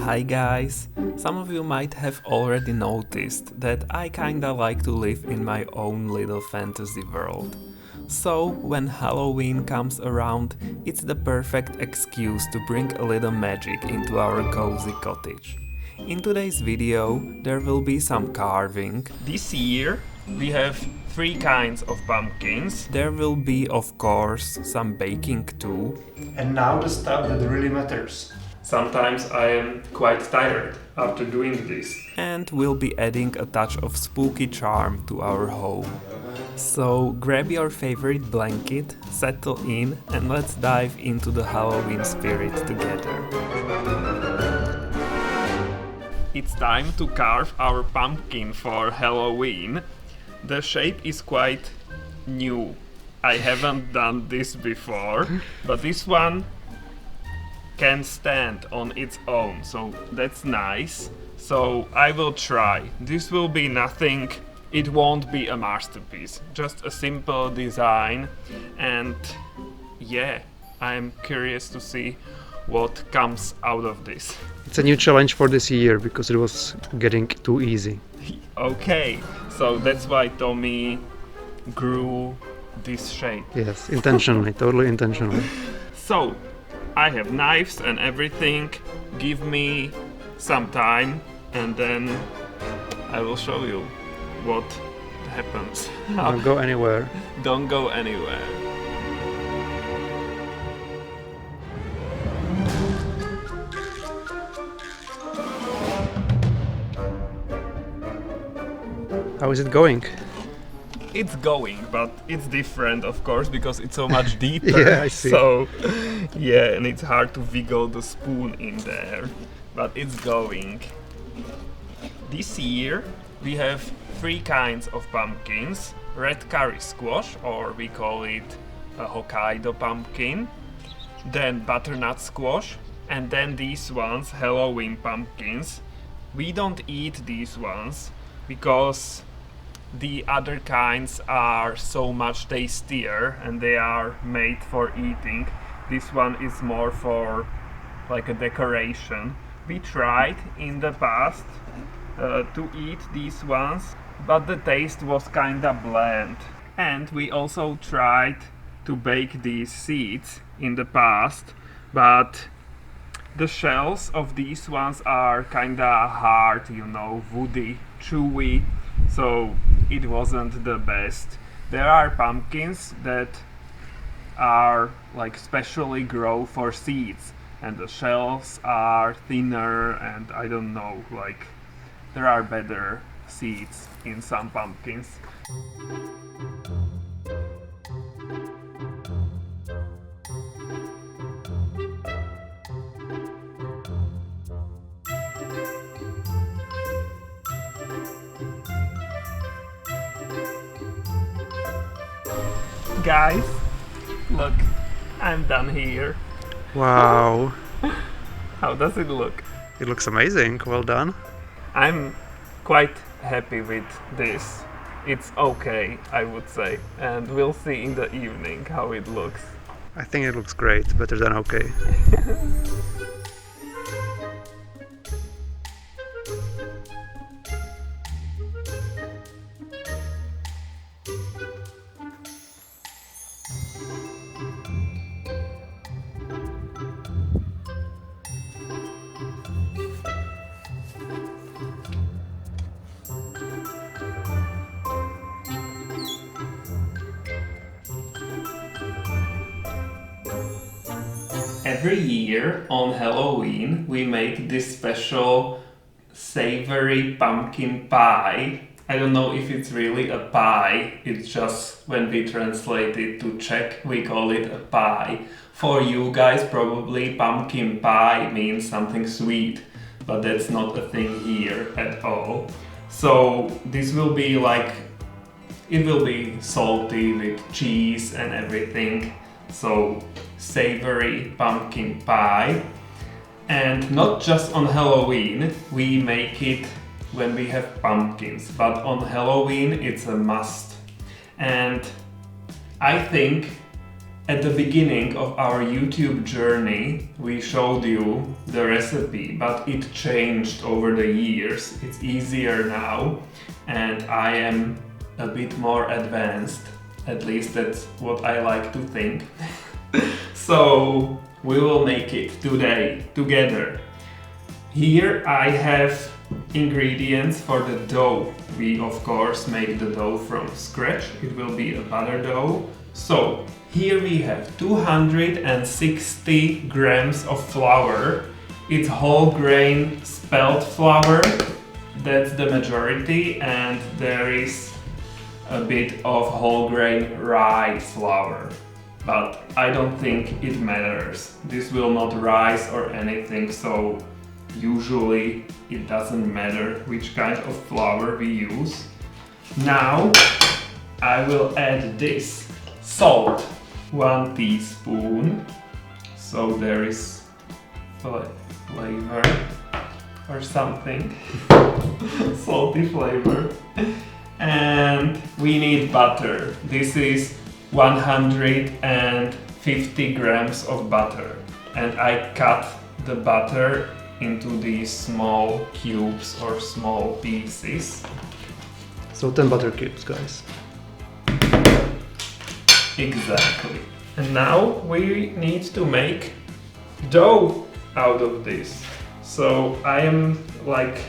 Hi guys! Some of you might have already noticed that I kinda like to live in my own little fantasy world. So when Halloween comes around, it's the perfect excuse to bring a little magic into our cozy cottage. In today's video, there will be some carving. This year, we have 3 kinds of pumpkins. There will be, of course, some baking too. And now the stuff that really matters. Sometimes I am quite tired after doing this. And we'll be adding a touch of spooky charm to our home. So grab your favorite blanket, settle in, and let's dive into the Halloween spirit together. It's time to carve our pumpkin for Halloween. The shape is quite new. I haven't done this before, but this one can stand on its own, so that's nice. So I will try. This will be nothing, it won't be a masterpiece, just a simple design, and yeah, I'm curious to see what comes out of this. It's a new challenge for this year because it was getting too easy. Okay, so that's why Tommy grew this shape. Yes, intentionally, totally intentionally. So, I have knives and everything. Give me some time and then I will show you what happens. Don't go anywhere. Don't go anywhere. How is it going? It's going, but it's different, of course, because it's so much deeper. Yeah, I see. So, yeah, and it's hard to wiggle the spoon in there, but it's going. This year, we have 3 kinds of pumpkins. Red curry squash, or we call it a Hokkaido pumpkin. Then butternut squash, and then these ones, Halloween pumpkins. We don't eat these ones because the other kinds are so much tastier and they are made for eating. This one is more for like a decoration. We tried in the past to eat these ones, but the taste was kinda bland. And we also tried to bake these seeds in the past, but the shells of these ones are kinda hard, you know, woody, chewy, so it wasn't the best. There are pumpkins that are like specially grow for seeds, and the shells are thinner, and I don't know, like there are better seeds in some pumpkins. Guys, look, I'm done here. Wow, How does it look? it looks amazing. Well done. I'm quite happy with this. It's okay, I would say, and we'll see in the evening how it looks. I think it looks great, better than okay. Every year on Halloween we make this special savory pumpkin pie. I don't know if it's really a pie, it's just when we translate it to Czech we call it a pie. For you guys probably pumpkin pie means something sweet, but that's not a thing here at all. So this will be like, it will be salty with cheese and everything. So savory pumpkin pie. And not just on Halloween, we make it when we have pumpkins, but on Halloween it's a must. And I think At the beginning of our YouTube journey, we showed you the recipe, but it changed over the years. It's easier now, and I am a bit more advanced. At least that's what I like to think. So we will make it today together. Here I have ingredients for the dough. We of course make the dough from scratch. It will be a butter dough. So here we have 260 grams of flour. It's whole grain spelt flour. That's the majority, and there is a bit of whole grain rye flour. But I don't think it matters. This will not rise or anything, so usually it doesn't matter which kind of flour we use. Now I will add this salt, 1 teaspoon, so there is flavor or something, salty flavor. And we need butter. This is 150 grams of butter, and I cut the butter into these small cubes or small pieces. So 10 butter cubes, guys. Exactly. And now we need to make dough out of this. So I am like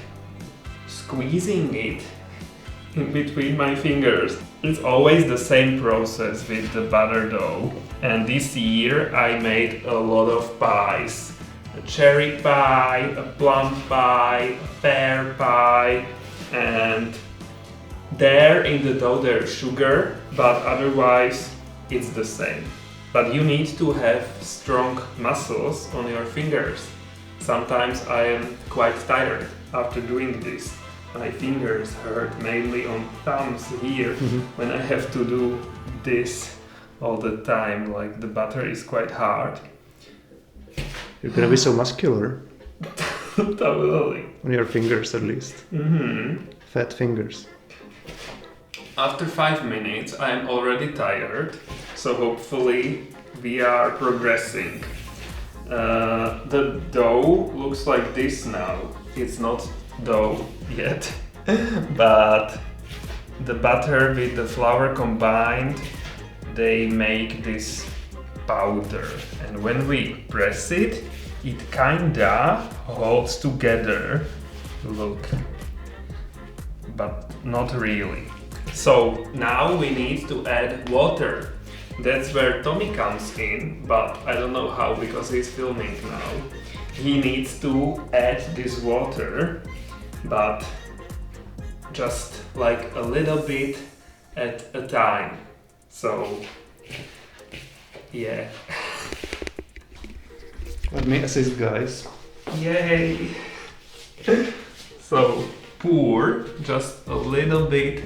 squeezing it in between my fingers. It's always the same process with the butter dough. And this year I made a lot of pies. A cherry pie, a plum pie, a pear pie, and there in the dough there's sugar, but otherwise it's the same. But you need to have strong muscles on your fingers. Sometimes I am quite tired after doing this. My fingers hurt mainly on thumbs here when I have to do this all the time, like the butter is quite hard. You're gonna be so muscular. Totally. On your fingers at least. Fat fingers. After 5 minutes I am already tired, so hopefully we are progressing. The dough looks like this now. It's not dough yet, but the butter with the flour combined, they make this powder, and when we press it, it kinda holds together. Look, but not really. So now we need to add water. That's where Tommy comes in, but I don't know how because he's filming now. He needs to add this water, but just like a little bit at a time. So yeah. Let me assist, guys. Yay! So pour just a little bit.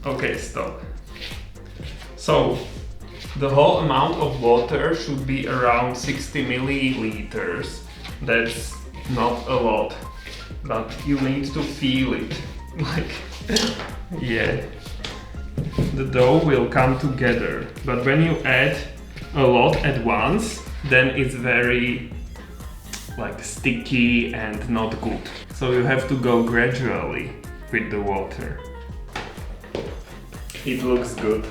Okay, stop. So the whole amount of water should be around 60 milliliters. That's not a lot, but you need to feel it. Like, yeah. The dough will come together, but when you add a lot at once, then it's very like sticky and not good. So you have to go gradually with the water. It looks good.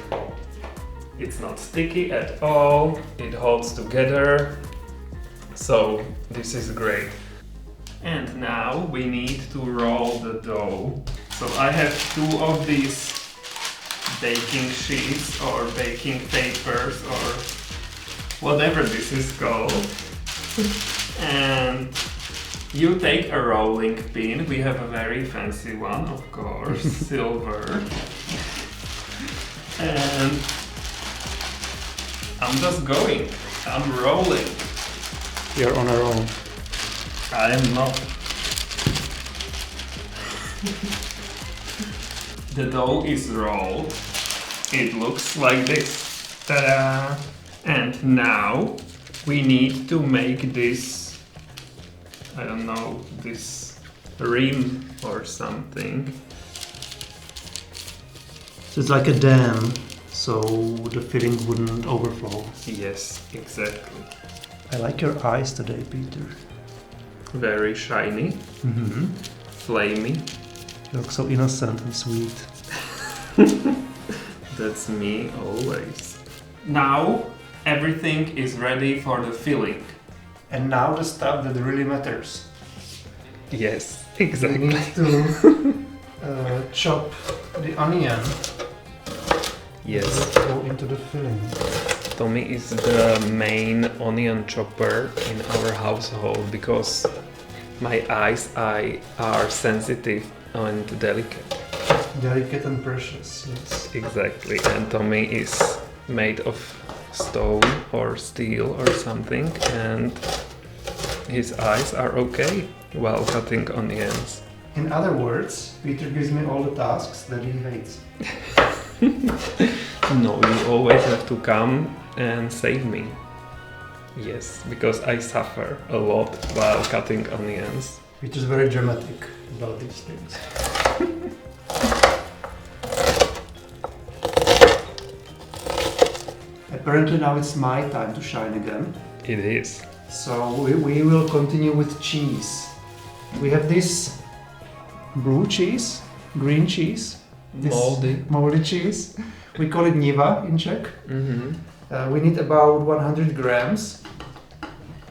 It's not sticky at all, it holds together, so this is great. And now we need to roll the dough. So I have 2 of these baking sheets or baking papers or whatever this is called. And you take a rolling pin. We have a very fancy one, of course, silver. And I'm just going. I'm rolling. You're on our own. I am not. The dough is rolled. It looks like this. Ta-da! And now we need to make this, I don't know, this rim or something. So it's like a dam, so the filling wouldn't overflow. Yes, exactly. I like your eyes today, Peter. Very shiny, Mm-hmm. flamey. You look so innocent and sweet. That's me always. Now everything is ready for the filling. And now the stuff that really matters. Yes, We exactly. need to chop the onion. Yes, Go into the filling. Tommy is the main onion chopper in our household because my eyes are sensitive and delicate. Delicate and precious, yes. Exactly, and Tommy is made of stone or steel or something, and his eyes are okay while cutting onions. In other words, Peter gives me all the tasks that he hates. No, you always have to come and save me. Yes, because I suffer a lot while cutting onions. Peter's very dramatic about these things. Apparently now it's my time to shine again. It is. So we will continue with cheese. We have this blue cheese, green cheese, this moldy cheese. We call it Niva in Czech. Mm-hmm. We need about 100 grams.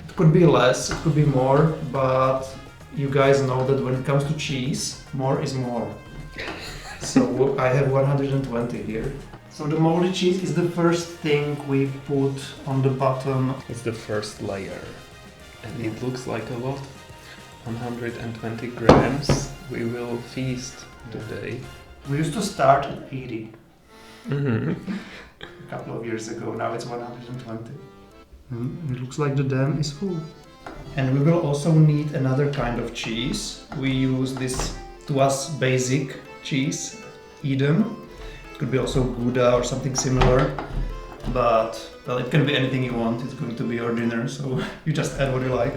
It could be less, it could be more, but you guys know that when it comes to cheese, more is more. So I have 120 here. So the moldy cheese is the first thing we put on the bottom. It's the first layer, and it looks like a lot. 120 grams. We will feast today. We used to start at 80 Mm-hmm. a couple of years ago. Now it's 120. It looks like the dam is full. And we will also need another kind of cheese. We use this, to us, basic cheese, Edam. It could be also Gouda or something similar. But, well, it can be anything you want. It's going to be your dinner, so you just add what you like.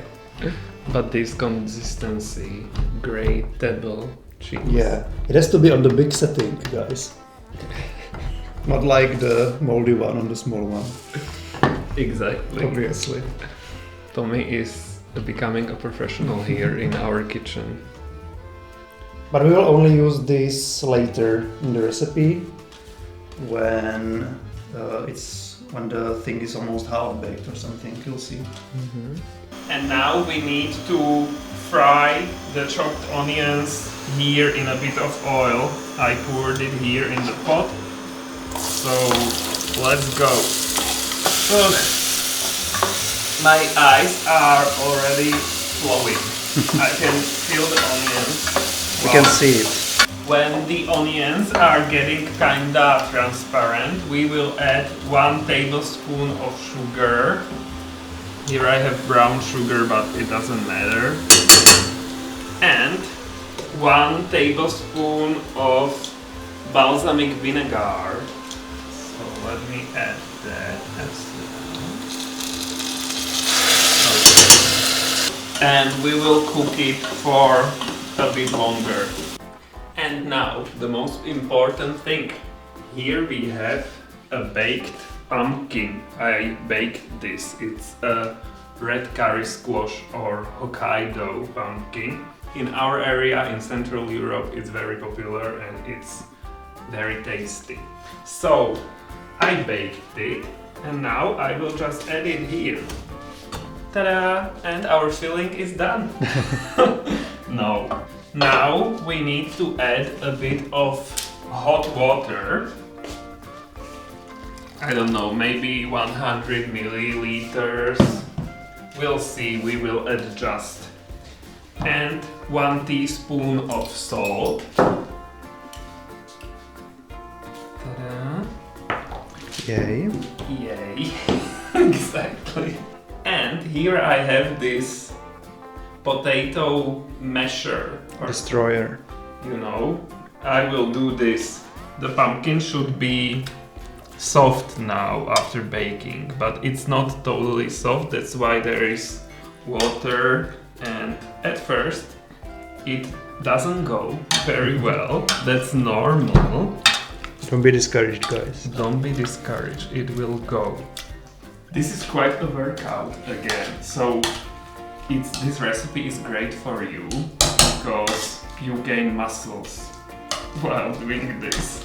But this consistency, great table cheese. Yeah, it has to be on the big setting, guys. Not like the moldy one on the small one, Exactly. obviously. Tommy is becoming a professional here in our kitchen. But we will only use this later in the recipe when when the thing is almost half baked or something. You'll see. Mm-hmm. And now we need to fry the chopped onions here in a bit of oil. I poured it here in the pot. So let's go. Ugh. My eyes are already flowing. I can feel the onions. You can see it. When the onions are getting kinda transparent, we will add 1 tablespoon of sugar. Here I have brown sugar, but it doesn't matter. And 1 tablespoon of balsamic vinegar. So let me add that as well. Okay. And we will cook it for a bit longer. And now the most important thing. Here we have a baked pumpkin. I baked this. It's a red curry squash or Hokkaido pumpkin. In our area in Central Europe it's very popular and it's very tasty. So I baked it and now I will just add it here. Ta-da! And our filling is done. No. Now we need to add a bit of hot water. I don't know, maybe 100 milliliters. We'll see, we will adjust. And 1 teaspoon of salt. Ta-da! Yay. Yay! Exactly. And here I have this potato masher. Or, Destroyer. you know, I will do this. The pumpkin should be soft now after baking, but it's not totally soft, that's why there is water, and at first it doesn't go very well. That's normal. Don't be discouraged, guys. Don't be discouraged, it will go. This is quite a workout again, so this recipe is great for you because you gain muscles while doing this.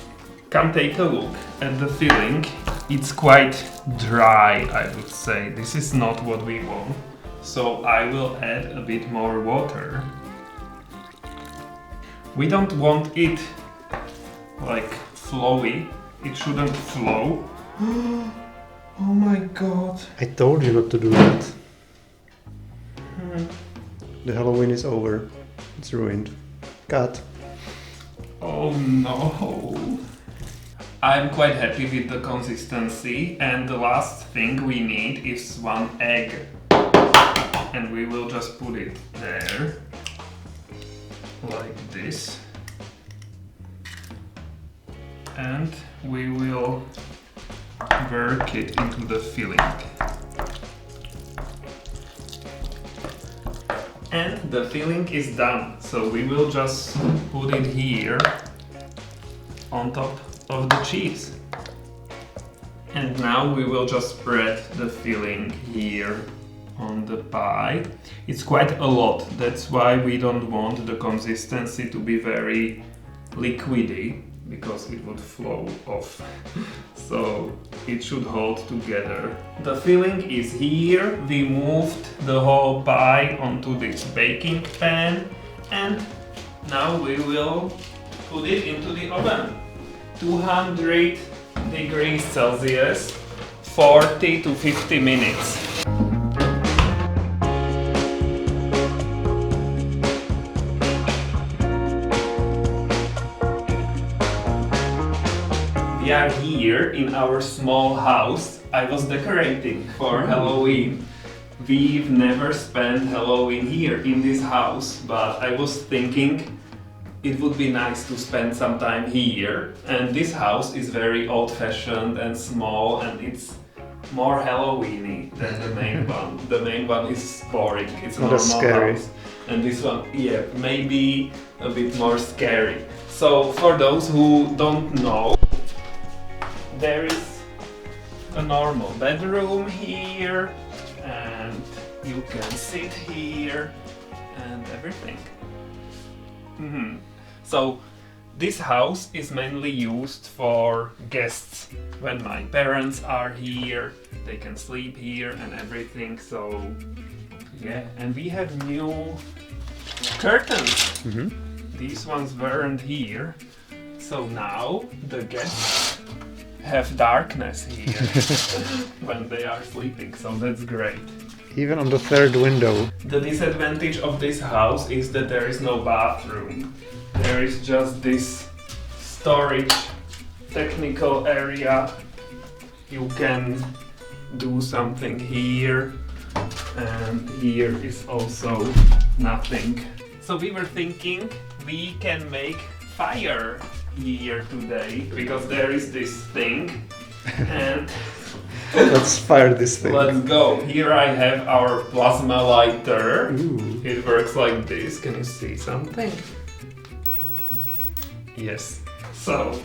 Come take a look at the filling. It's quite dry, I would say. This is not what we want. So I will add a bit more water. We don't want it like flowy. It shouldn't flow. Oh my god. I told you not to do that. The Halloween is over. It's ruined. Cut. Oh no. I'm quite happy with the consistency, and the last thing we need is 1 egg. And we will just put it there. Like this. And we will work it into the filling. And the filling is done, so we will just put it here on top of the cheese. And now we will just spread the filling here on the pie. It's quite a lot, that's why we don't want the consistency to be very liquidy, because it would flow off. So it should hold together. The filling is here. We moved the whole pie onto this baking pan, and now we will put it into the oven. 200 degrees Celsius, 40 to 50 minutes. We are here in our small house. I was decorating for Halloween. We've never spent Halloween here in this house, but I was thinking it would be nice to spend some time here. And this house is very old-fashioned and small, and it's more Halloweeny than the main one. The main one is boring. It's a not normal as scary. house. And this one, yeah, maybe a bit more scary. So for those who don't know, there is a normal bedroom here, and you can sit here and everything. So this house is mainly used for guests. When my parents are here, they can sleep here and everything. So yeah, and we have new curtains. These ones weren't here, so now the guests have darkness here when they are sleeping, so that's great. Even on the third window. The disadvantage of this house is that there is no bathroom. There is just this storage technical area. You can do something here, and here is also nothing. So we were thinking we can make fire here today, because there is this thing, and let's fire this thing. Let's go. Here I have our plasma lighter. Ooh. It works like this. Can you see something? Yes. So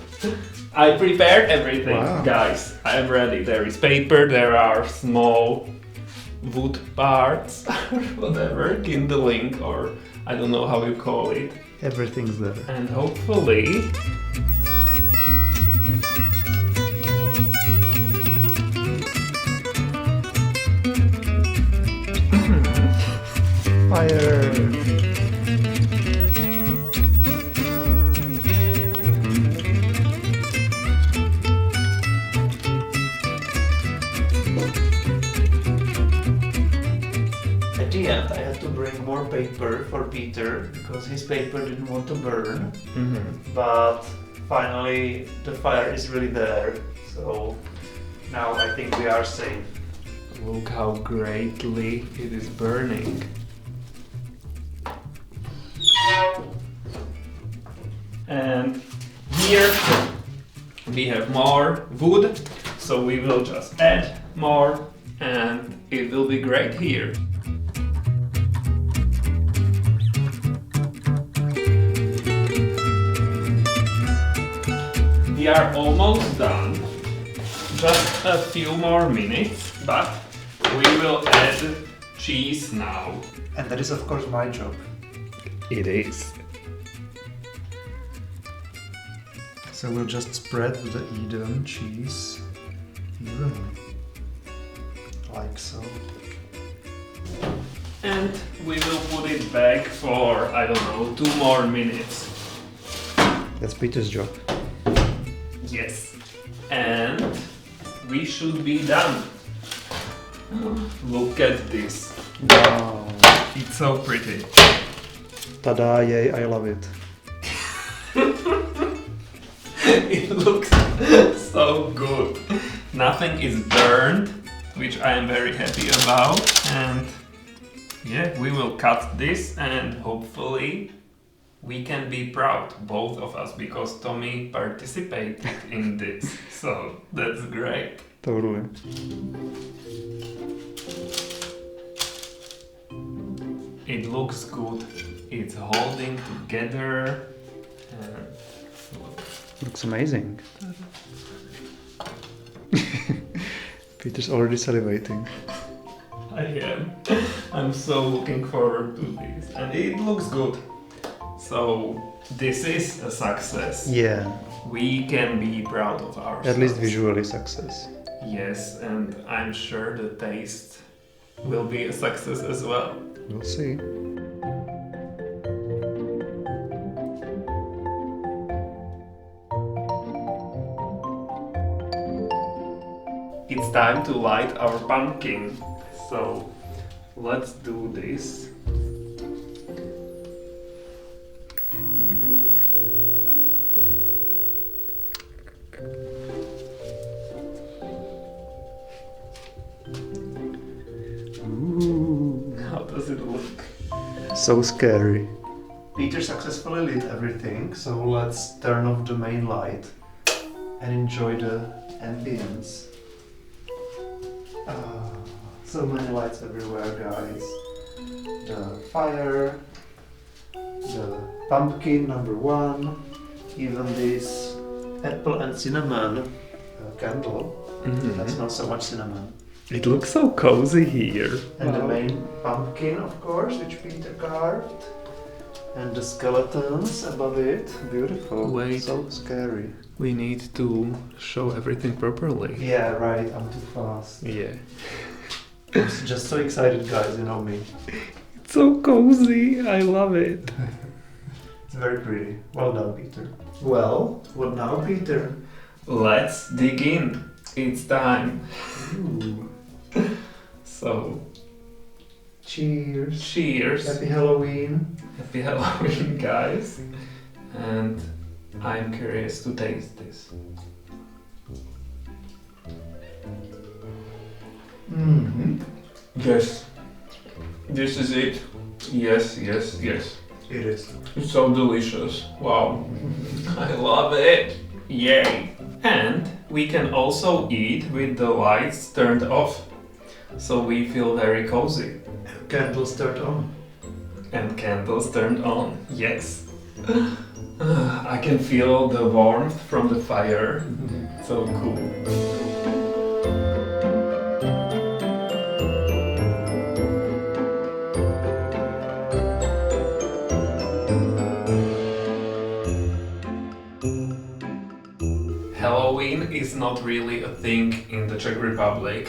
I prepared everything, wow. Guys. I am ready. There is paper, there are small wood parts or whatever, kindling, or I don't know how you call it. Everything's there. And hopefully Fire! At the end, I had to bring more paper for Peter because his paper didn't want to burn. But finally, the fire is really there. So now I think we are safe. look how greatly it is burning. And here we have more wood, so we will just add more and it will be great here. we are almost done. Just a few more minutes, but we will add cheese now. And that is of course my job. It is. So we'll just spread the Edam cheese evenly. Like so. And we will put it back for, I don't know, 2 more minutes. That's Peter's job. Yes. And we should be done. Look at this. Wow. It's so pretty. Tada, yay, I love it. It looks so good. Nothing is burned, which I am very happy about. And yeah, we will cut this and hopefully we can be proud, both of us, because Tommy participated in this. So that's great. Totally. It looks good. It's holding together. Looks amazing. Peter's already salivating. I am. I'm so looking forward to this. And it looks good. So this is a success. Yeah, We can be proud of ourselves. at least visually success. Yes, and I'm sure the taste will be a success as well. We'll see. It's time to light our pumpkin. So let's do this. Ooh. How does it look? So scary. Peter successfully lit everything, so let's turn off the main light and enjoy the ambience. Ah, so many lights everywhere, guys. The fire, the pumpkin number 1, even this apple and cinnamon candle. That's not so much cinnamon. It looks so cozy here. And the main pumpkin, of course, which Peter carved. And the skeletons above it. Beautiful. Wait. So scary. We need to show everything properly. Yeah, right. I'm too fast. Yeah. I'm just so excited, guys. You know me. It's so cozy. I love it. It's very pretty. Well done, Peter. Well, what now, Peter? Let's dig in. It's time. Ooh. So, Cheers. cheers. Happy Halloween. Happy Halloween, guys. And I'm curious to taste this. Mm-hmm. Yes. This is it. Yes, yes, yes. It is. It's so delicious. Wow. I love it. Yay. And we can also eat with the lights turned off. So we feel very cozy. Candles turned on. And candles turned on. Yes. I can feel the warmth from the fire. So cool. Halloween is not really a thing in the Czech Republic.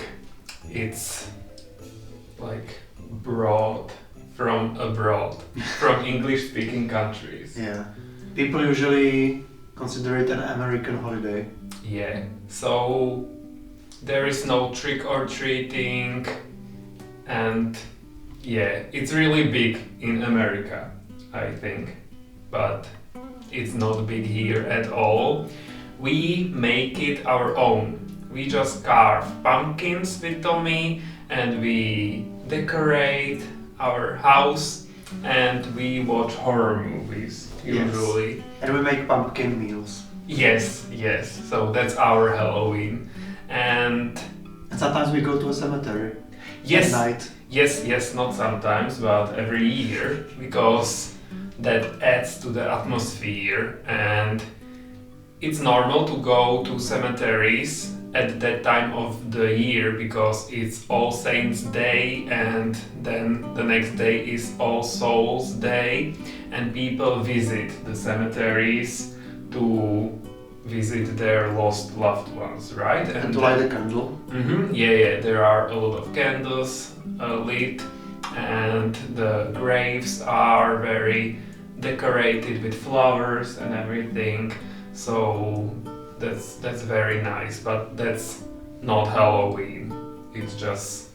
It's like brought from abroad, from English-speaking countries. Yeah. People usually consider it an American holiday. Yeah, so there is no trick or treating, and yeah, it's really big in America, I think, but it's not big here at all. We make it our own. We just carve pumpkins with Tommy and we decorate our house and we watch horror movies usually. Yes. And we make pumpkin meals. Yes, yes. So that's our Halloween. And sometimes we go to a cemetery. yes, At night. yes, not sometimes, but every year, because that adds to the atmosphere and it's normal to go to cemeteries at that time of the year because it's All Saints Day and then the next day is All Souls Day, and people visit the cemeteries to visit their lost loved ones, right? And to light a candle. Yeah, there are a lot of candles lit, and the graves are very decorated with flowers and everything. So that's very nice, but that's not Halloween. It's just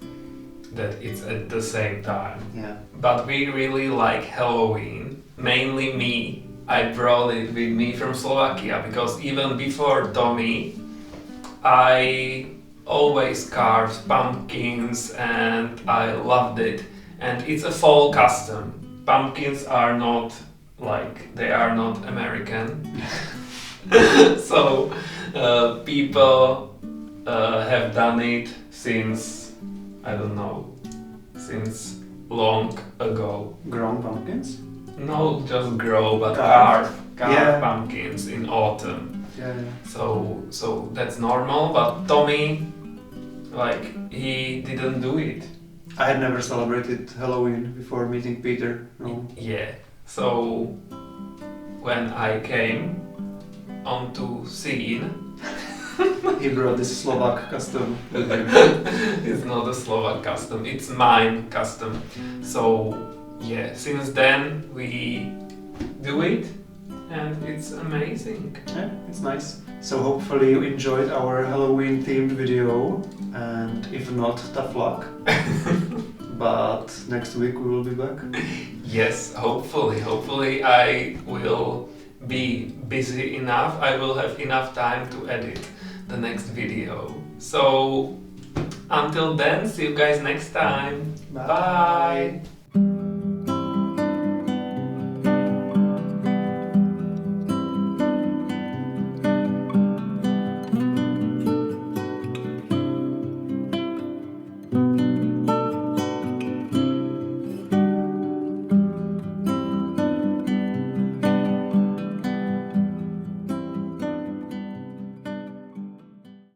that it's at the same time. Yeah. But we really like Halloween. Mainly me. I brought it with me from Slovakia because even before Tommy, I always carved pumpkins and I loved it. And it's a fall custom. Pumpkins are not they are not American. So people have done it since, I don't know, since long ago. Grown pumpkins? No, just grow, but Carve. carve pumpkins in autumn. Yeah. So that's normal, but Tommy, he didn't do it. I had never celebrated Halloween before meeting Peter. No. Yeah. So when I came onto scene, He brought this Slovak custom with him. it's not a Slovak custom, it's mine custom. So yeah, since then we do it and it's amazing. Yeah, it's nice. So hopefully you enjoyed our Halloween themed video, and if not, tough luck. But next week we will be back. Yes, hopefully I will be busy enough, I will have enough time to edit the next video. So until then, see you guys next time. Bye.